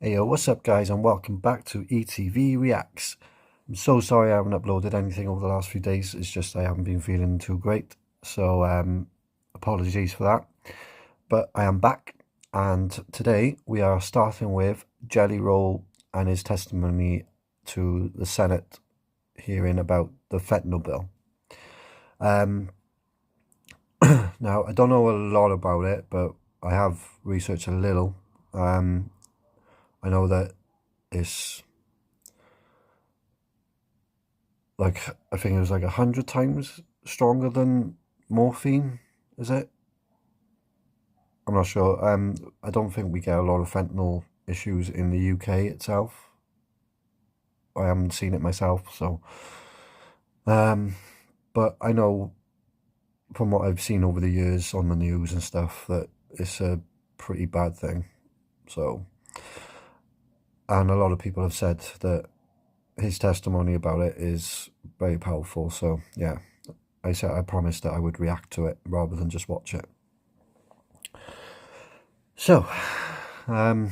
Hey yo, what's up guys, and welcome back to ETV Reacts. I'm so sorry I haven't uploaded anything over the last few days. It's just I haven't been feeling too great, so apologies for that. But I am back, and today we are starting with Jellyroll and his testimony to the Senate hearing about the fentanyl bill. Now, I don't know a lot about it, but I have researched a little. I know that it's like, I think it was like 100 times stronger than morphine, is it? I'm not sure. I don't think we get a lot of fentanyl issues in the UK itself. I haven't seen it myself, so but I know from what I've seen over the years on the news and stuff that it's a pretty bad thing. So, and a lot of people have said that his testimony about it is very powerful. So yeah, I promised that I would react to it rather than just watch it. So, yeah,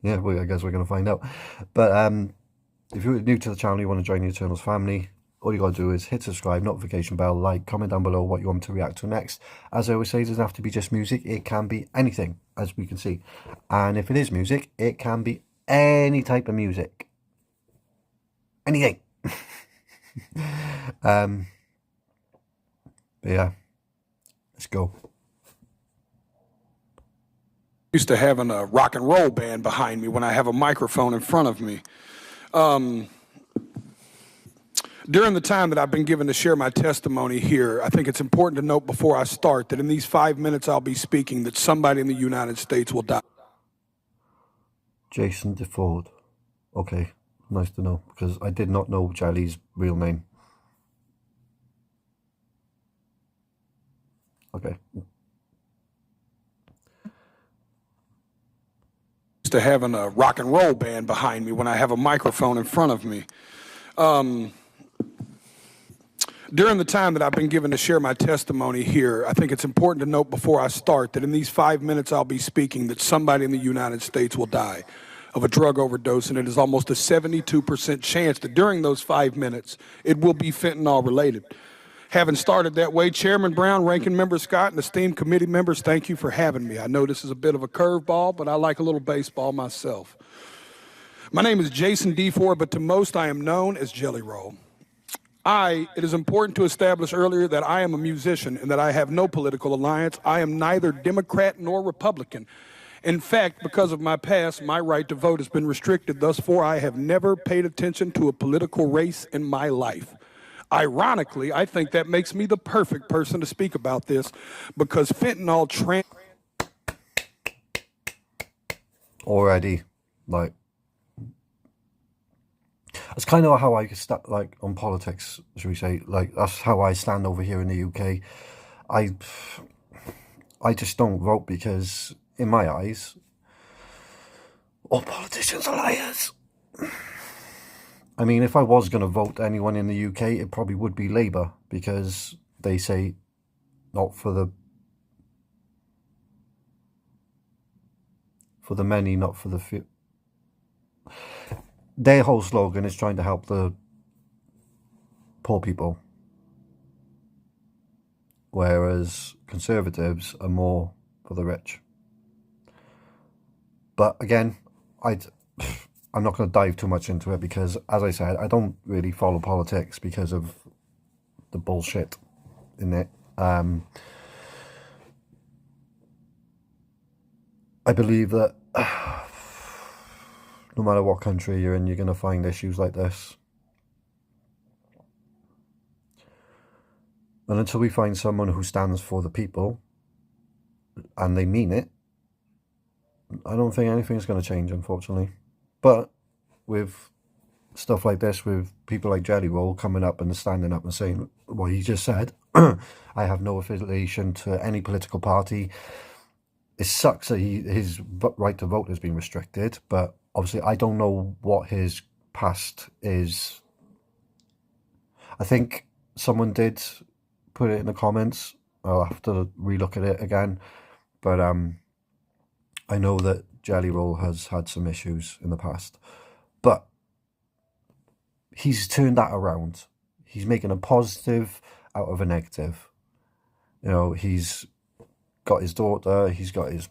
I guess we're going to find out. But if you're new to the channel, you want to join the Eternals family, all you got to do is hit subscribe, notification bell, like, comment down below what you want me to react to next. As I always say, it doesn't have to be just music. It can be anything, as we can see. And if it is music, it can be any type of music. Anything. But yeah, let's go. Used to having a rock and roll band behind me when I have a microphone in front of me. During the time that I've been given to share my testimony here, I think it's important to note before I start that in these 5 minutes I'll be speaking that somebody in the United States will die. Jason DeFord. Okay, nice to know, because I did not know Jelly's real name. Okay. Used to having a rock and roll band behind me when I have a microphone in front of me. During the time that I've been given to share my testimony here, I think it's important to note before I start that in these 5 minutes I'll be speaking that somebody in the United States will die of a drug overdose, and it is almost a 72% chance that during those 5 minutes it will be fentanyl related. Having started that way, Chairman Brown, Ranking Member Scott, and esteemed committee members, thank you for having me. I know this is a bit of a curveball, but I like a little baseball myself. My name is Jason DeFord, but to most I am known as Jellyroll. It is important to establish earlier that I am a musician and that I have no political alliance. I am neither Democrat nor Republican. In fact, because of my past, my right to vote has been restricted. Thus far, I have never paid attention to a political race in my life. Ironically, I think that makes me the perfect person to speak about this because fentanyl Already, like, that's kind of how I start, like, on politics, should we say. Like, that's how I stand over here in the UK. I just don't vote because, in my eyes, all politicians are liars. I mean, if I was going to vote anyone in the UK, it probably would be Labour, because they say not for the many, not for the few. Their whole slogan is trying to help the poor people, whereas Conservatives are more for the rich. But again, I'm not going to dive too much into it because, as I said, I don't really follow politics because of the bullshit in it. I believe that no matter what country you're in, you're going to find issues like this. And until we find someone who stands for the people, and they mean it, I don't think anything's going to change, unfortunately. But with stuff like this, with people like Jellyroll coming up and standing up and saying what he just said, I have no affiliation to any political party. It sucks that his right to vote has been restricted, but obviously I don't know what his past is. I think someone did put it in the comments. I'll have to relook at it again. But I know that Jellyroll has had some issues in the past, but he's turned that around. He's making a positive out of a negative. You know, he's got his daughter, he's got his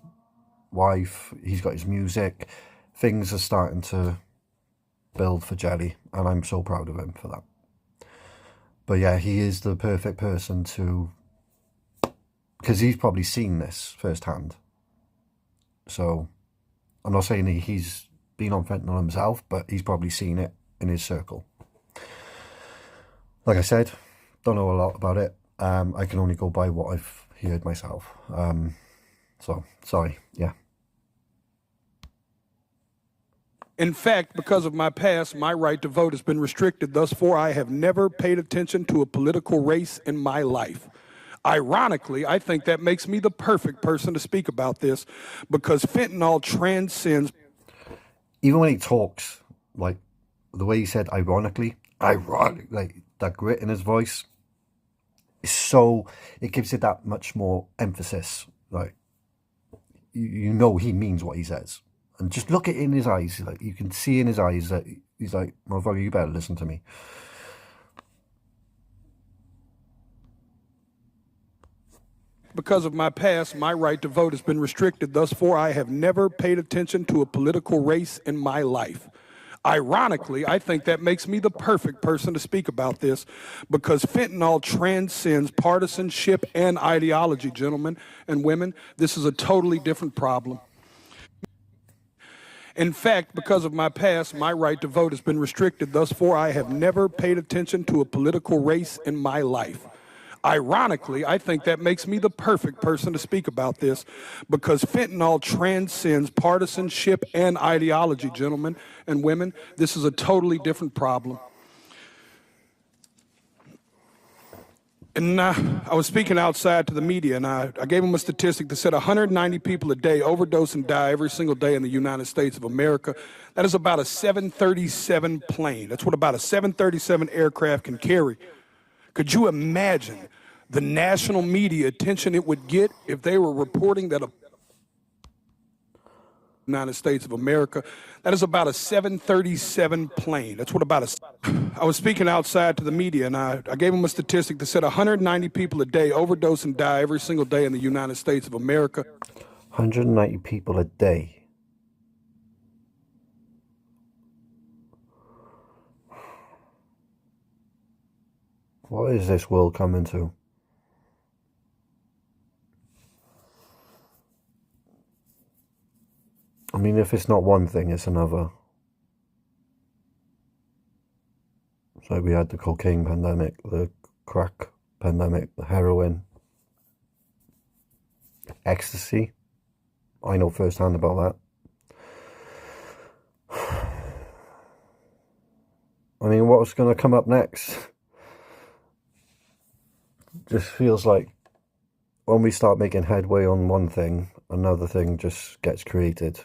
wife, he's got his music. Things are starting to build for Jelly, and I'm so proud of him for that. But yeah, he is the perfect person to, because he's probably seen this firsthand. So I'm not saying he's been on fentanyl himself, but he's probably seen it in his circle. Like I said, don't know a lot about it. I can only go by what I've heard myself. So, sorry, yeah. In fact, because of my past, my right to vote has been restricted. Thus far, I have never paid attention to a political race in my life. Ironically, I think that makes me the perfect person to speak about this because fentanyl transcends. Even when he talks, like the way he said ironically, like that grit in his voice is so, it gives it that much more emphasis. Like, you know he means what he says. And just look at it in his eyes. Like, you can see in his eyes that he's like, motherfucker, you better listen to me. Because of my past, my right to vote has been restricted. Thus far, I have never paid attention to a political race in my life. Ironically, I think that makes me the perfect person to speak about this because fentanyl transcends partisanship and ideology, gentlemen and women. This is a totally different problem. In fact, because of my past, my right to vote has been restricted. Thus far, I have never paid attention to a political race in my life. Ironically, I think that makes me the perfect person to speak about this because fentanyl transcends partisanship and ideology, gentlemen and women. This is a totally different problem. And I was speaking outside to the media, and I gave them a statistic that said 190 people a day overdose and die every single day in the United States of America. That is about a 737 plane. That's what about a 737 aircraft can carry. Could you imagine the national media attention it would get if they were reporting that a United States of America. That is about a 737 plane. That's what about I was speaking outside to the media, and I gave them a statistic that said 190 people a day overdose and die every single day in the United States of America. 190 people a day. What is this world coming to? I mean, if it's not one thing, it's another. So we had the cocaine pandemic, the crack pandemic, the heroin, ecstasy. I know firsthand about that. I mean, what's going to come up next? Just feels like when we start making headway on one thing, another thing just gets created.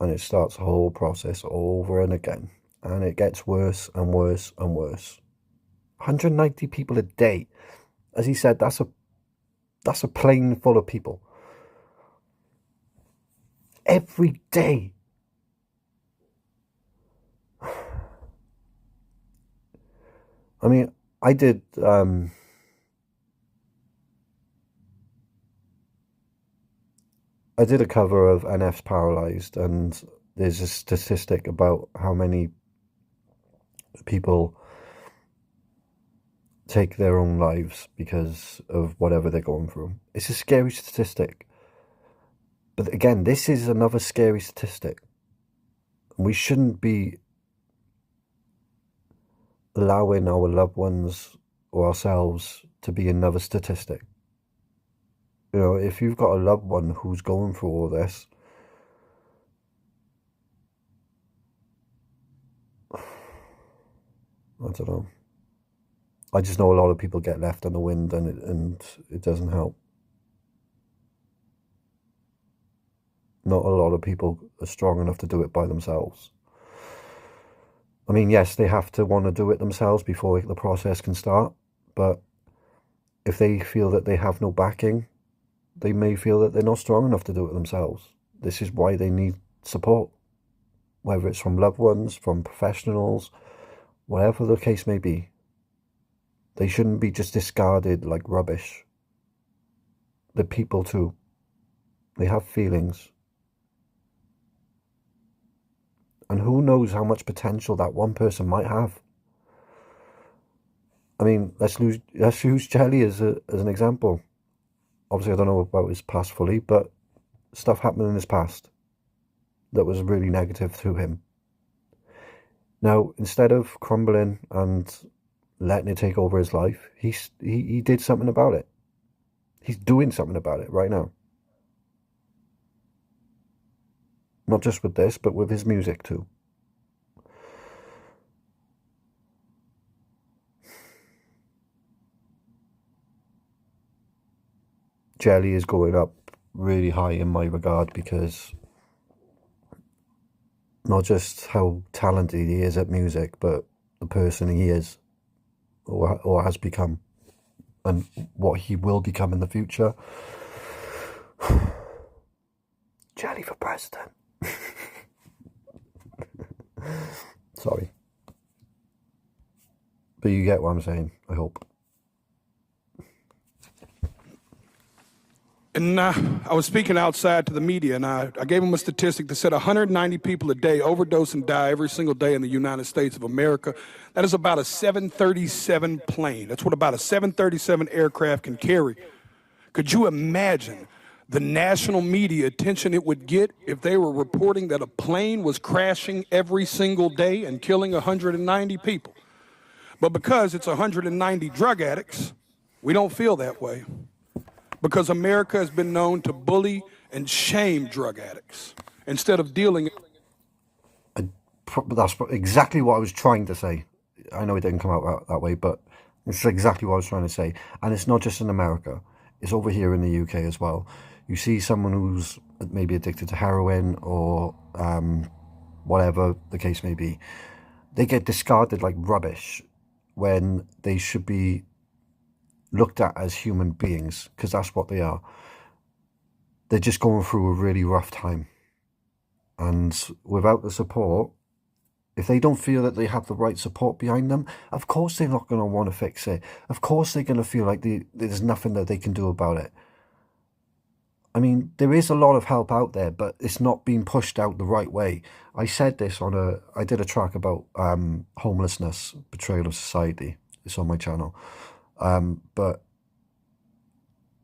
And it starts a whole process over and again. And it gets worse and worse and worse. 190 people a day. As he said, that's a plane full of people. Every day. I mean, I did a cover of NF's Paralysed, and there's a statistic about how many people take their own lives because of whatever they're going through. It's a scary statistic. But again, this is another scary statistic. We shouldn't be allowing our loved ones or ourselves to be another statistic. You know, if you've got a loved one who's going through all this, I don't know. I just know a lot of people get left in the wind, and it doesn't help. Not a lot of people are strong enough to do it by themselves. I mean, yes, they have to want to do it themselves before the process can start, but if they feel that they have no backing, they may feel that they're not strong enough to do it themselves. This is why they need support, whether it's from loved ones, from professionals, whatever the case may be. They shouldn't be just discarded like rubbish. They're people too. They have feelings. And who knows how much potential that one person might have. I mean, let's use Jelly as an example. Obviously, I don't know about his past fully, but stuff happened in his past that was really negative to him. Now, instead of crumbling and letting it take over his life, he did something about it. He's doing something about it right now. Not just with this, but with his music too. Jelly is going up really high in my regard because not just how talented he is at music, but the person he is or has become and what he will become in the future. Jelly for president. Sorry. But you get what I'm saying, I hope. And I was speaking outside to the media, and I gave them a statistic that said 190 people a day overdose and die every single day in the United States of America. That is about a 737 plane. That's what about a 737 aircraft can carry. Could you imagine the national media attention it would get if they were reporting that a plane was crashing every single day and killing 190 people? But because it's 190 drug addicts, we don't feel that way. Because America has been known to bully and shame drug addicts instead of dealing. That's exactly what I was trying to say. I know it didn't come out that way, but it's exactly what I was trying to say. And it's not just in America. It's over here in the UK as well. You see someone who's maybe addicted to heroin or whatever the case may be. They get discarded like rubbish when they should be looked at as human beings, because that's what they are. They're just going through a really rough time. And without the support, if they don't feel that they have the right support behind them, of course they're not going to want to fix it. Of course they're going to feel like there's nothing that they can do about it. I mean, there is a lot of help out there, but it's not being pushed out the right way. I said this I did a track about homelessness, betrayal of society. It's on my channel. But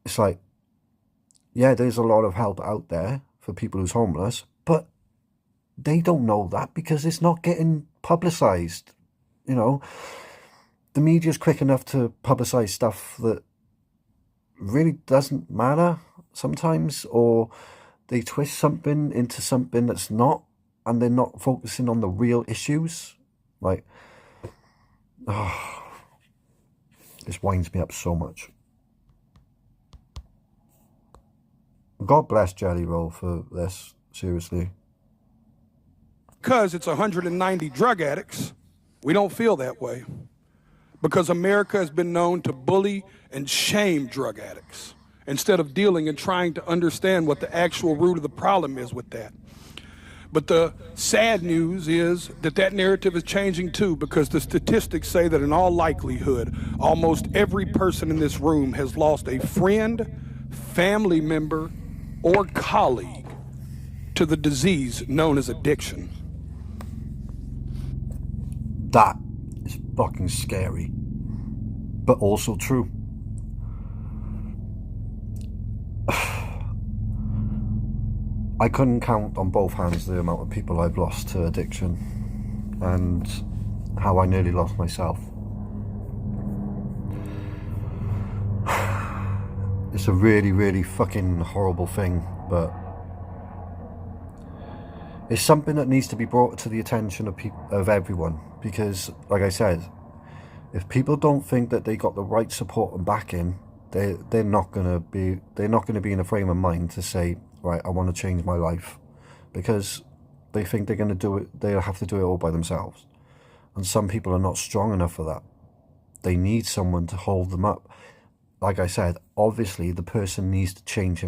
it's like, yeah, there's a lot of help out there for people who's homeless, but they don't know that because it's not getting publicized. You know, the media's quick enough to publicize stuff that really doesn't matter sometimes, or they twist something into something that's not, and they're not focusing on the real issues. Like, this winds me up so much. God bless Jellyroll for this, seriously. Because it's 190 drug addicts, we don't feel that way. Because America has been known to bully and shame drug addicts instead of dealing and trying to understand what the actual root of the problem is with that. But the sad news is that narrative is changing too, because the statistics say that in all likelihood, almost every person in this room has lost a friend, family member, or colleague to the disease known as addiction. That is fucking scary, but also true. I couldn't count on both hands the amount of people I've lost to addiction and how I nearly lost myself. It's a really, really fucking horrible thing, but it's something that needs to be brought to the attention of everyone, because, like I said, if people don't think that they got the right support and backing, they're not gonna be in a frame of mind to say, right, I want to change my life, because they think they're going to do it. They'll have to do it all by themselves, and some people are not strong enough for that. They need someone to hold them up. like I said, obviously the person needs to change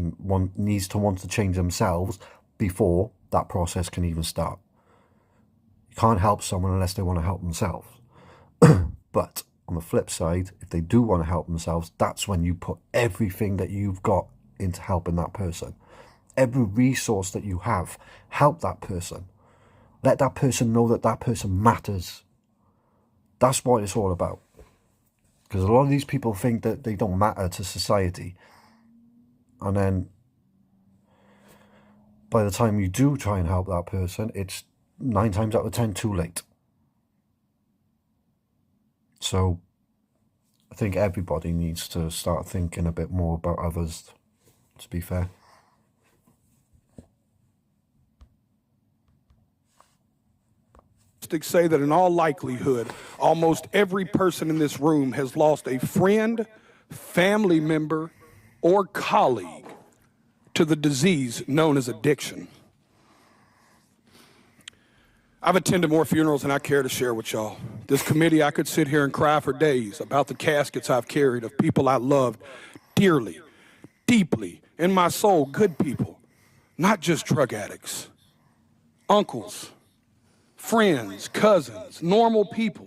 needs to want to change themselves before that process can even start. You can't help someone unless they want to help themselves. But on the flip side, if they do want to help themselves, that's when you put everything that you've got into helping that person. Every resource that you have, help that person. Let that person know that that person matters. That's what it's all about. Because a lot of these people think that they don't matter to society. And then by the time you do try and help that person, it's 9 times out of 10 too late. So I think everybody needs to start thinking a bit more about others, to be fair. Say that in all likelihood, almost every person in this room has lost a friend, family member, or colleague to the disease known as addiction. I've attended more funerals than I care to share with y'all. This committee, I could sit here and cry for days about the caskets I've carried of people I loved dearly, deeply, in my soul, good people, not just drug addicts, uncles, friends, cousins, normal people.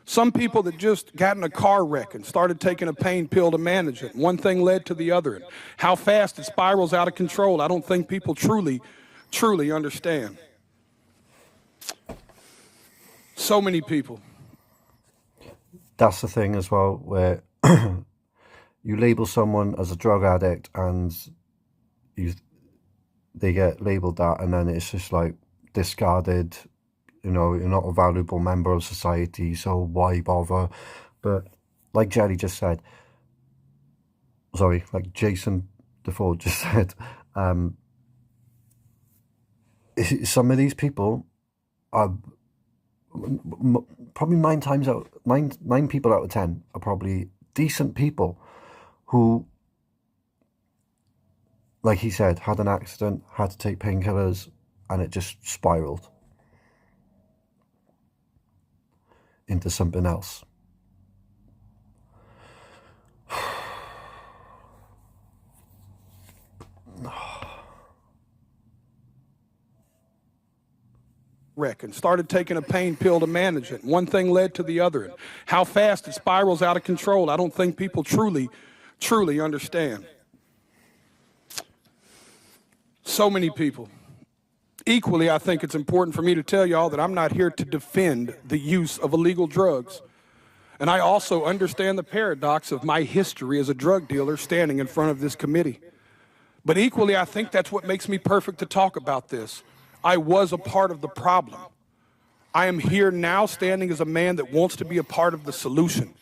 Some people that just got in a car wreck and started taking a pain pill to manage it. One thing led to the other. And how fast it spirals out of control, I don't think people truly understand. So many people. That's the thing as well, where you label someone as a drug addict and they get labeled that, and then it's just like discarded. You know, you're not a valuable member of society, so why bother? But like Jelly just said, sorry, like Jason Defoe just said, some of these people are probably 9 people out of 10 are probably decent people who, like he said, had an accident, had to take painkillers, and it just spiraled into something else. Wreck and started taking a pain pill to manage it. One thing led to the other. And how fast it spirals out of control, I don't think people truly understand. So many people. Equally, I think it's important for me to tell y'all that I'm not here to defend the use of illegal drugs. And I also understand the paradox of my history as a drug dealer standing in front of this committee. But equally, I think that's what makes me perfect to talk about this. I was a part of the problem. I am here now standing as a man that wants to be a part of the solution.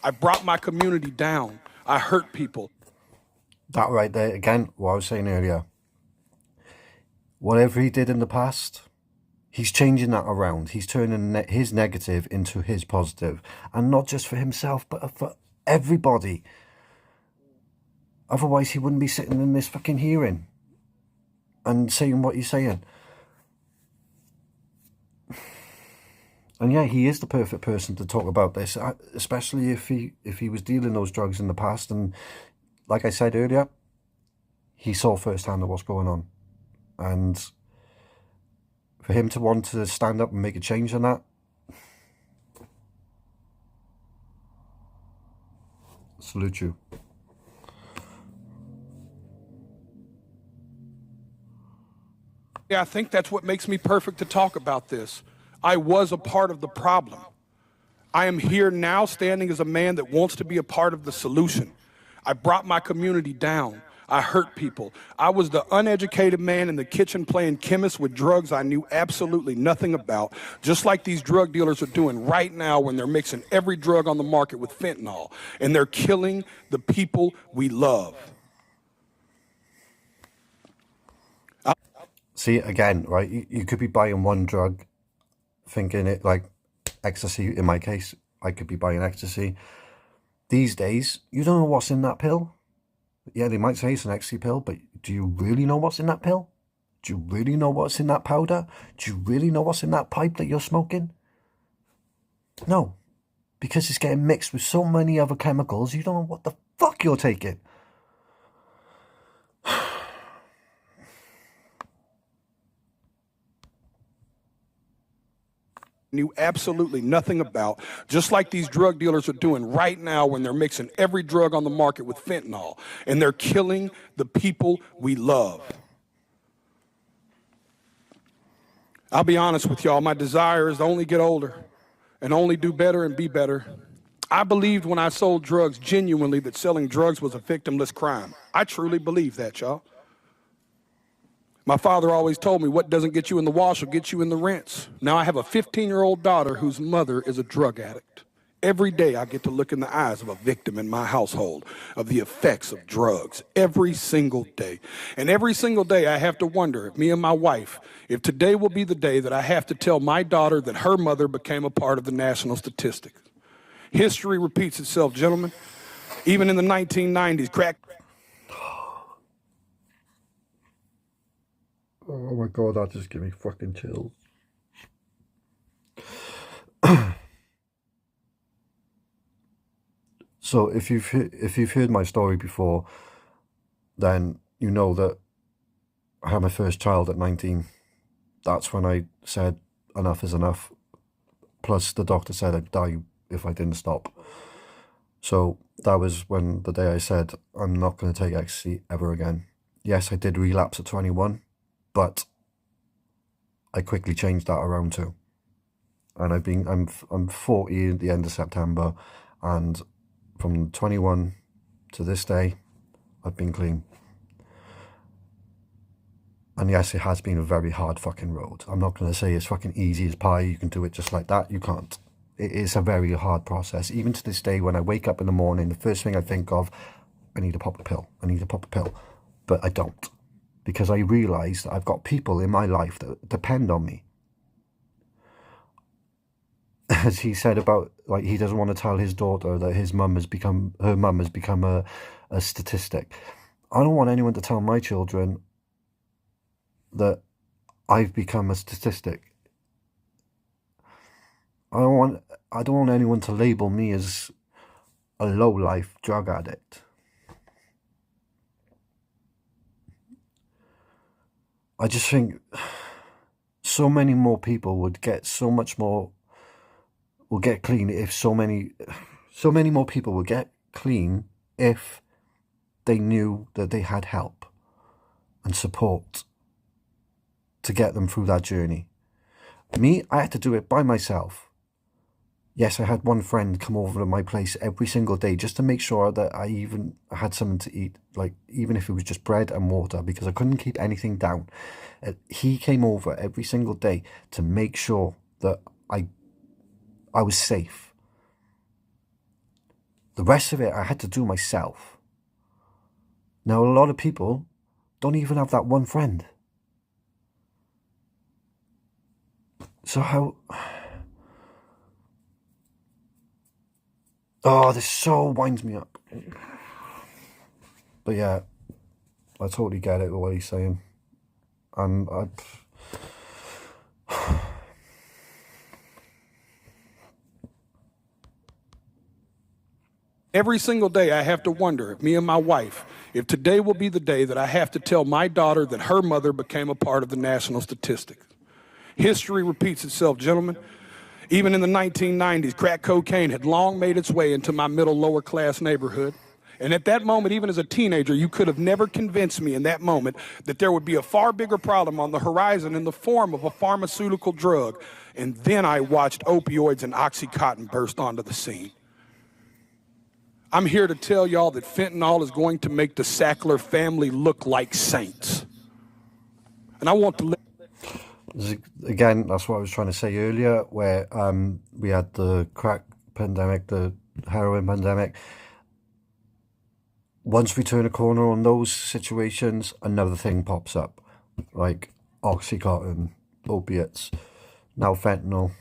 I brought my community down. I hurt people. That right there, again, what I was saying earlier. Whatever he did in the past, he's changing that around. He's turning his negative into his positive. And not just for himself, but for everybody. Otherwise, he wouldn't be sitting in this fucking hearing and saying what he's saying. And yeah, he is the perfect person to talk about this, especially if he was dealing those drugs in the past. And like I said earlier, he saw firsthand what's going on. And for him to want to stand up and make a change on that, salute you. Yeah, I think that's what makes me perfect to talk about this. I was a part of the problem. I am here now standing as a man that wants to be a part of the solution. I brought my community down. I hurt people. I was the uneducated man in the kitchen playing chemist with drugs I knew absolutely nothing about, just like these drug dealers are doing right now when they're mixing every drug on the market with fentanyl, and they're killing the people we love. See, again, right, you could be buying one drug, thinking it like ecstasy. In my case, I could be buying ecstasy. These days, you don't know what's in that pill. Yeah, they might say it's an ecstasy pill, but do you really know what's in that pill? Do you really know what's in that powder? Do you really know what's in that pipe that you're smoking? No, because it's getting mixed with so many other chemicals, you don't know what the fuck you're taking? Knew absolutely nothing about, just like these drug dealers are doing right now when they're mixing every drug on the market with fentanyl, and they're killing the people we love. I'll be honest with y'all, my desire is to only get older and only do better and be better. I believed when I sold drugs genuinely that selling drugs was a victimless crime. I truly believe that, y'all. My father always told me what doesn't get you in the wash will get you in the rinse. Now I have a 15-year-old daughter whose mother is a drug addict. Every day I get to look in the eyes of a victim in my household of the effects of drugs. Every single day. And every single day I have to wonder, if me and my wife, if today will be the day that I have to tell my daughter that her mother became a part of the national statistics. History repeats itself, gentlemen. Even in the 1990s, crack... Oh my God, that just gave me fucking chills. So if you've heard my story before, then you know that I had my first child at 19. That's when I said enough is enough. Plus the doctor said I'd die if I didn't stop. So that was when the day I said I'm not going to take ecstasy ever again. Yes, I did relapse at 21. But I quickly changed that around too, and I'm 40 at the end of September, and from 21 to this day, I've been clean. And yes, it has been a very hard fucking road. I'm not going to say it's fucking easy as pie. You can do it just like that. You can't. It is a very hard process. Even to this day, when I wake up in the morning, the first thing I think of, I need to pop a pill. I need to pop a pill, but I don't. Because I realise that I've got people in my life that depend on me. As he said about, like, he doesn't want to tell his daughter that her mum has become a statistic. I don't want anyone to tell my children that I've become a statistic. I don't want anyone to label me as a low-life drug addict. I just think so many more people would get will get clean if so many more people would get clean if they knew that they had help and support to get them through that journey. Me, I had to do it by myself. Yes, I had one friend come over to my place every single day just to make sure that I even had something to eat, like even if it was just bread and water, because I couldn't keep anything down. He came over every single day to make sure that I was safe. The rest of it I had to do myself. Now, a lot of people don't even have that one friend. So how... Oh, this so winds me up. But yeah, I totally get it, what he's saying. And Every single day I have to wonder, me and my wife, if today will be the day that I have to tell my daughter that her mother became a part of the national statistics. History repeats itself, gentlemen. Even in the 1990s, crack cocaine had long made its way into my middle lower class neighborhood. And at that moment, even as a teenager, you could have never convinced me in that moment that there would be a far bigger problem on the horizon in the form of a pharmaceutical drug. And then I watched opioids and Oxycontin burst onto the scene. I'm here to tell y'all that fentanyl is going to make the Sackler family look like saints. And I want to... Again, that's what I was trying to say earlier, where we had the crack pandemic, the heroin pandemic. Once we turn a corner on those situations, another thing pops up, like Oxycontin, opiates, now fentanyl.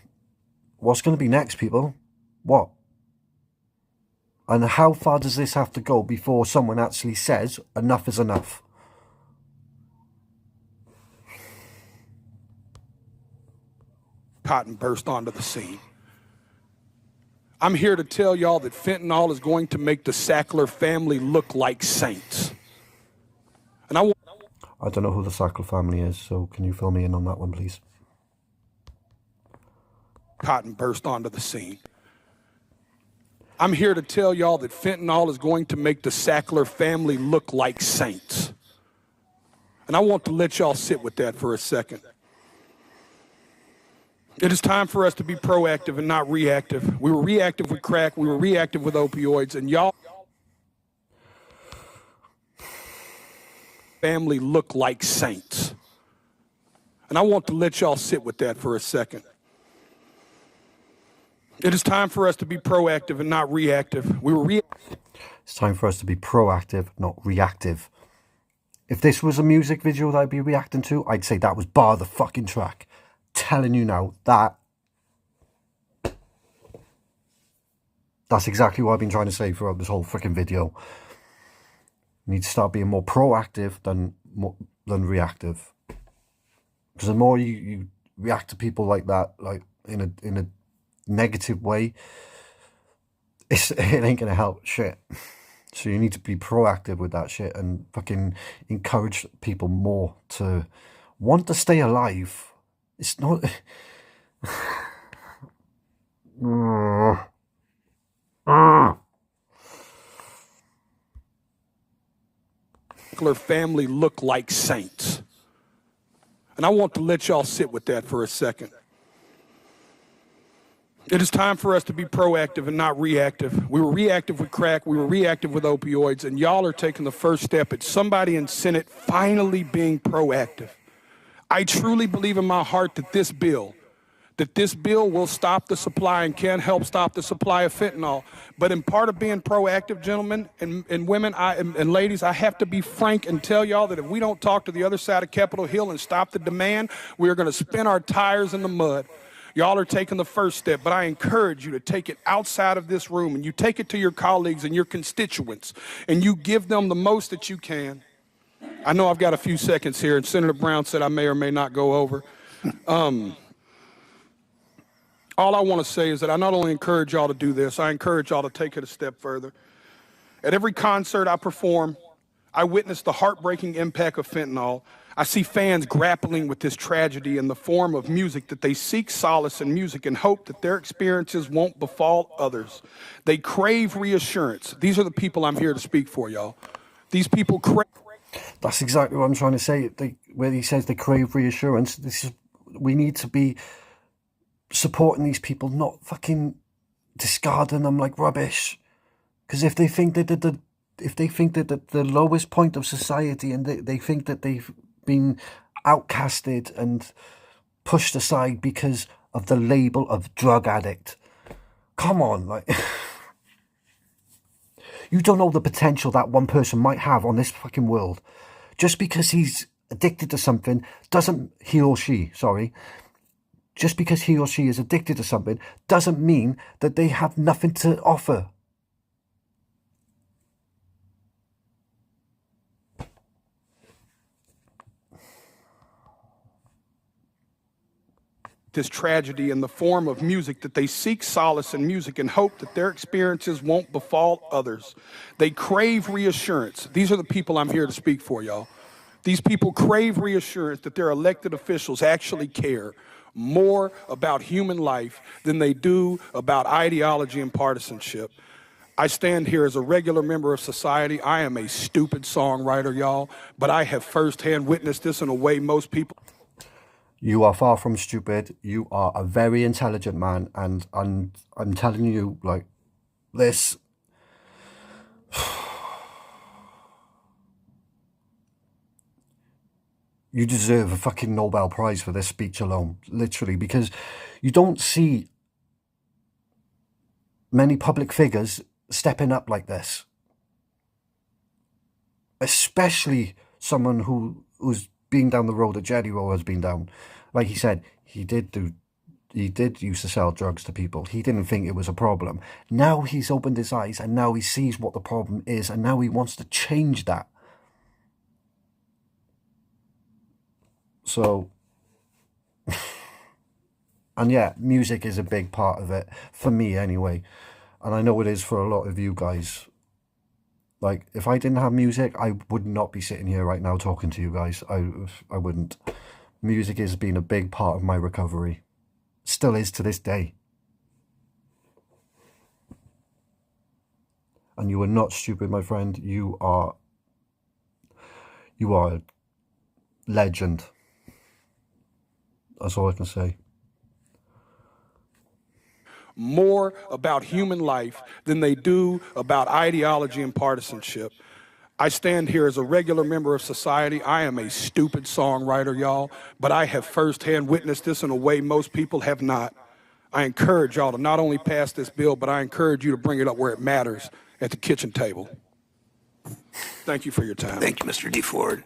What's going to be next, people? What? And how far does this have to go before someone actually says enough is enough? Cotton burst onto the scene. I'm here to tell y'all that fentanyl is going to make the Sackler family look like saints. And I don't know who the Sackler family is, so can you fill me in on that one, please? Cotton burst onto the scene. I'm here to tell y'all that fentanyl is going to make the Sackler family look like saints. And I want to let y'all sit with that for a second. It is time for us to be proactive and not reactive. We were reactive with crack, we were reactive with opioids, and y'all family look like saints. And I want to let y'all sit with that for a second. It is time for us to be proactive and not reactive. It's time for us to be proactive, not reactive. If this was a music video that I'd be reacting to, I'd say that was bar the fucking track. Telling you now, that's exactly what I've been trying to say throughout this whole freaking video. You need to start being more proactive than reactive. Because the more you react to people like that, like in a negative way, it ain't gonna help shit. So you need to be proactive with that shit and fucking encourage people more to want to stay alive. It's not family look like saints. And I want to let y'all sit with that for a second. It is time for us to be proactive and not reactive. We were reactive with crack, we were reactive with opioids, and y'all are taking the first step at somebody in Senate finally being proactive. I truly believe in my heart that this bill will stop the supply and can help stop the supply of fentanyl. But in part of being proactive, gentlemen and women and ladies, I have to be frank and tell y'all that if we don't talk to the other side of Capitol Hill and stop the demand, we are going to spin our tires in the mud. Y'all are taking the first step, but I encourage you to take it outside of this room and you take it to your colleagues and your constituents and you give them the most that you can. I know I've got a few seconds here, and Senator Brown said I may or may not go over. All I want to say is that I not only encourage y'all to do this, I encourage y'all to take it a step further. At every concert I perform, I witness the heartbreaking impact of fentanyl. I see fans grappling with this tragedy in the form of music that they seek solace in music and hope that their experiences won't befall others. They crave reassurance. These are the people I'm here to speak for, y'all. These people crave. That's exactly what I'm trying to say. Where he says they crave reassurance, we need to be supporting these people, not fucking discarding them like rubbish. Because if they think that the lowest point of society and they think that they've been outcasted and pushed aside because of the label of drug addict, come on, like. You don't know the potential that one person might have on this fucking world. Just because he's addicted to something doesn't, just because he or she is addicted to something doesn't mean that they have nothing to offer. This tragedy in the form of music that they seek solace in music and hope that their experiences won't befall others. They crave reassurance. These are the people I'm here to speak for, y'all. These people crave reassurance that their elected officials actually care more about human life than they do about ideology and partisanship. I stand here as a regular member of society. I am a stupid songwriter, y'all, but I have firsthand witnessed this in a way most people. You are far from stupid. You are a very intelligent man, and I'm telling you, like, this. You deserve a fucking Nobel Prize for this speech alone, literally, because you don't see many public figures stepping up like this, especially someone who's been down the road that jellyroll has been down. Like he said, he did used to sell drugs to people. He didn't think it was a problem. Now he's opened his eyes and now he sees what the problem is, and now he wants to change that. So And yeah, music is a big part of it, for me anyway. And I know it is for a lot of you guys. Like, if I didn't have music, I would not be sitting here right now talking to you guys. I wouldn't. Music has been a big part of my recovery. Still is to this day. And you are not stupid, my friend. You are a legend. That's all I can say. More about human life than they do about ideology and partisanship. I stand here as a regular member of society. I am a stupid songwriter, y'all, but I have firsthand witnessed this in a way most people have not. I encourage y'all to not only pass this bill, but I encourage you to bring it up where it matters, at the kitchen table. Thank you for your time. Thank you, Mr. D. Ford.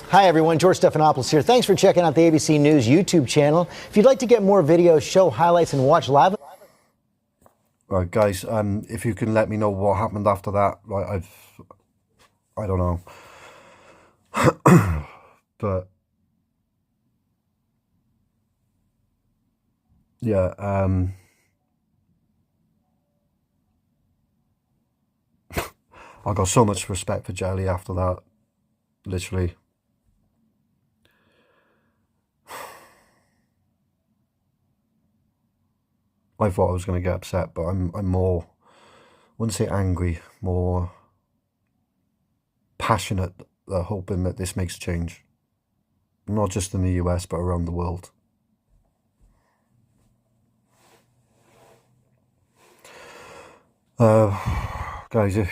Hi, everyone. George Stephanopoulos here. Thanks for checking out the ABC News YouTube channel. If you'd like to get more videos, show highlights, and watch live... Right, guys, if you can let me know what happened after that. Like, I don't know. But yeah, I got so much respect for Jelly after that, literally. I thought I was going to get upset, but I'm more, I wouldn't say angry, more passionate, hoping that this makes a change. Not just in the US, but around the world. Guys, if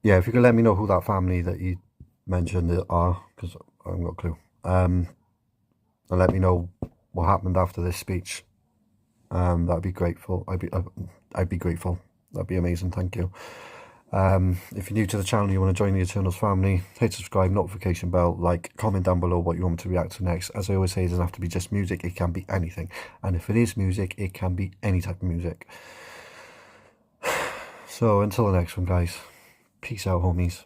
you could let me know who that family that you mentioned are, because I haven't got a clue. And let me know what happened after this speech. That'd be grateful. I'd be grateful. That'd be amazing. Thank you. If you're new to the channel, you want to join the Eternals family, hit subscribe, notification bell, like, comment down below what you want me to react to next. As I always say, it doesn't have to be just music, it can be anything. And if it is music, it can be any type of music. So until the next one, guys, peace out, homies.